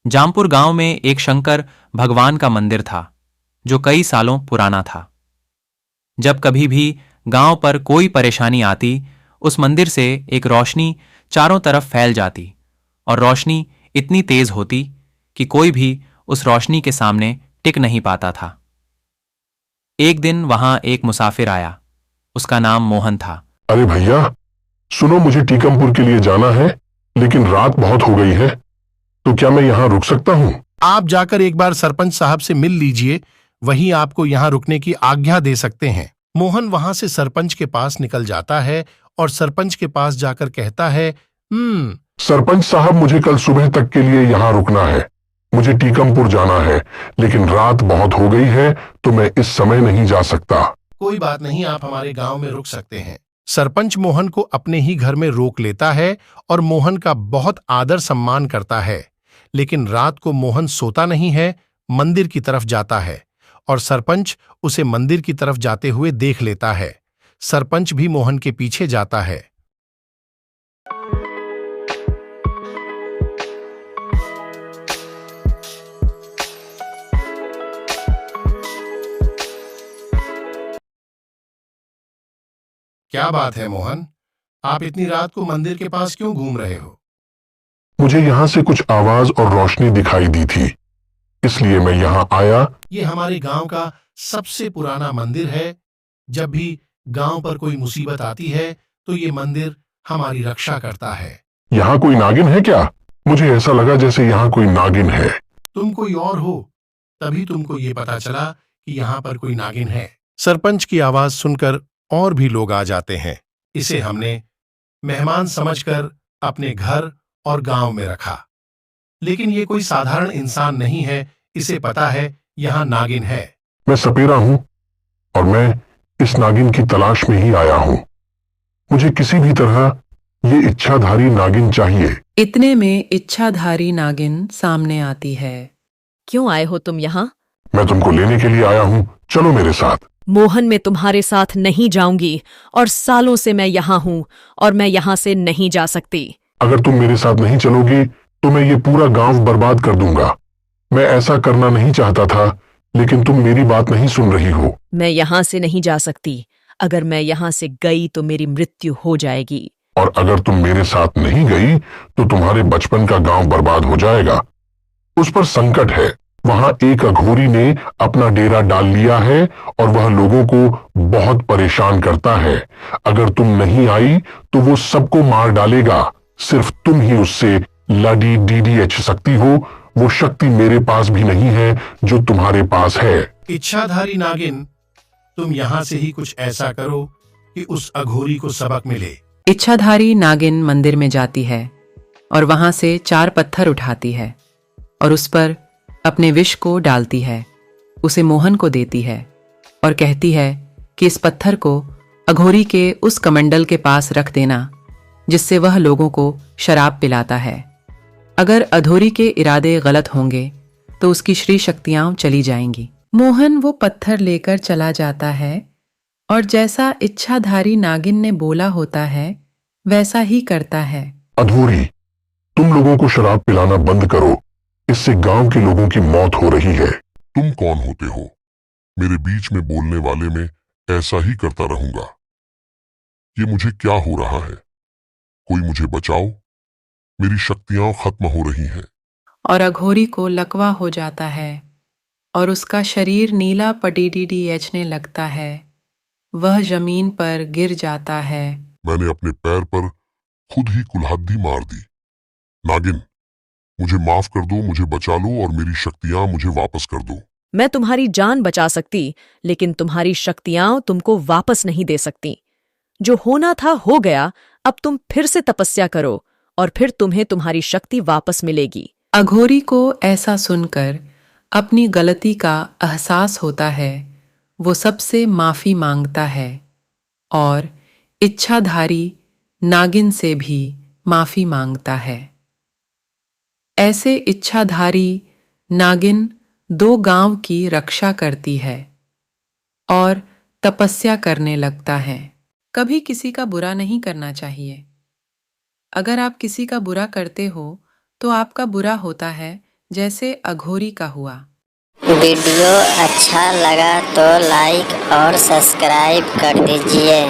जामपुर गांव में एक शंकर भगवान का मंदिर था जो कई सालों पुराना था। जब कभी भी गांव पर कोई परेशानी आती, उस मंदिर से एक रोशनी चारों तरफ फैल जाती और रोशनी इतनी तेज होती कि कोई भी उस रोशनी के सामने टिक नहीं पाता था। एक दिन वहां एक मुसाफिर आया। उसका नाम मोहन था। अरे भैया, सुनो, मुझे टीकमपुर के लिए जाना है, लेकिन रात बहुत हो गई है, तो क्या मैं यहाँ रुक सकता हूँ? आप जाकर एक बार सरपंच साहब से मिल लीजिए, वही आपको यहाँ रुकने की आज्ञा दे सकते हैं। मोहन वहां से सरपंच के पास निकल जाता है और सरपंच के पास जाकर कहता है, सरपंच साहब, मुझे कल सुबह तक के लिए यहाँ रुकना है। मुझे टीकमपुर जाना है, लेकिन रात बहुत हो गई है, तो मैं इस समय नहीं जा सकता। कोई बात नहीं, आप हमारे गांव में रुक सकते हैं। सरपंच मोहन को अपने ही घर में रोक लेता है और मोहन का बहुत आदर सम्मान करता है। लेकिन रात को मोहन सोता नहीं है, मंदिर की तरफ जाता है और सरपंच उसे मंदिर की तरफ जाते हुए देख लेता है। सरपंच भी मोहन के पीछे जाता है। क्या बात है मोहन, आप इतनी रात को मंदिर के पास क्यों घूम रहे हो? मुझे यहाँ से कुछ आवाज और रोशनी दिखाई दी थी, इसलिए मैं यहाँ आया। ये हमारे गांव का सबसे पुराना मंदिर है। जब भी गांव पर कोई मुसीबत आती है तो ये मंदिर हमारी रक्षा करता है। यहाँ कोई नागिन है क्या? मुझे ऐसा लगा जैसे यहाँ कोई नागिन है। तुम कोई और हो, तभी तुमको ये पता चला कि यहाँ पर कोई नागिन है। सरपंच की आवाज सुनकर और भी लोग आ जाते हैं। इसे हमने मेहमान समझकर अपने घर और गांव में रखा, लेकिन ये कोई साधारण इंसान नहीं है। इसे पता है यहाँ नागिन है। मैं सपेरा हूँ और मैं इस नागिन की तलाश में ही आया हूँ। मुझे किसी भी तरह ये इच्छाधारी नागिन चाहिए। इतने में इच्छाधारी नागिन सामने आती है। क्यों आए हो तुम यहाँ? मैं तुमको लेने के लिए आया हूँ, चलो मेरे साथ। मोहन, मैं तुम्हारे साथ नहीं जाऊंगी और सालों से मैं यहाँ हूँ और मैं यहाँ से नहीं जा सकती। अगर तुम मेरे साथ नहीं चलोगी तो मैं ये पूरा गांव बर्बाद कर दूंगा। मैं ऐसा करना नहीं चाहता था, लेकिन तुम मेरी बात नहीं सुन रही हो। मैं यहाँ से नहीं जा सकती। अगर मैं यहाँ से गई तो मेरी मृत्यु हो जाएगी। और अगर तुम मेरे साथ नहीं गई तो तुम्हारे बचपन का गांव बर्बाद हो जाएगा। उस पर संकट है। वहां एक अघोरी ने अपना डेरा डाल लिया है और वह लोगों को बहुत परेशान करता है। अगर तुम नहीं आई तो वो सबको मार डालेगा। सिर्फ तुम ही उससे लाडी डीडीएच सकती हो। वो शक्ति मेरे पास भी नहीं है जो तुम्हारे पास है। इच्छाधारी नागिन, तुम यहाँ से ही कुछ ऐसा करो कि उस अघोरी को सबक मिले। इच्छाधारी नागिन मंदिर में जाती है और वहां से 4 पत्थर उठाती है और उस पर अपने विष को डालती है। उसे मोहन को देती है और कहती है कि इस पत्थर को अघोरी के उस कमंडल के पास रख देना जिससे वह लोगों को शराब पिलाता है। अगर अघोरी के इरादे गलत होंगे तो उसकी श्री शक्तियां चली जाएंगी। मोहन वो पत्थर लेकर चला जाता है और जैसा इच्छाधारी नागिन ने बोला होता है वैसा ही करता है। अघोरी, तुम लोगों को शराब पिलाना बंद करो, इससे गांव के लोगों की मौत हो रही है। तुम कौन होते हो? मेरे बीच में बोलने वाले में ऐसा ही करता रहूंगा। ये मुझे क्या हो रहा है? कोई मुझे बचाओ, मेरी शक्तियां खत्म हो रही हैं। और अघोरी को लकवा हो जाता है और उसका शरीर नीला पटीडीडीएचने लगता है। वह जमीन पर गिर जाता है। मैंने अपने पैर पर खुद ही कुल्हाड़ी मार दी। नागिन, मुझे माफ कर दो, मुझे बचा लो और मेरी शक्तियां मुझे वापस कर दो। मैं तुम्हारी जान बचा सकती, लेकिन तुम्हारी शक्तियां तुमको वापस नहीं दे सकती। जो होना था हो गया। अब तुम फिर से तपस्या करो और फिर तुम्हें तुम्हारी शक्ति वापस मिलेगी। अघोरी को ऐसा सुनकर अपनी गलती का एहसास होता है। वो सबसे माफी मांगता है और इच्छाधारी नागिन से भी माफी मांगता है। ऐसे इच्छाधारी नागिन 2 गांव की रक्षा करती है और तपस्या करने लगता है। कभी किसी का बुरा नहीं करना चाहिए। अगर आप किसी का बुरा करते हो तो आपका बुरा होता है, जैसे अघोरी का हुआ। वीडियो अच्छा लगा तो लाइक और सब्सक्राइब कर दीजिए।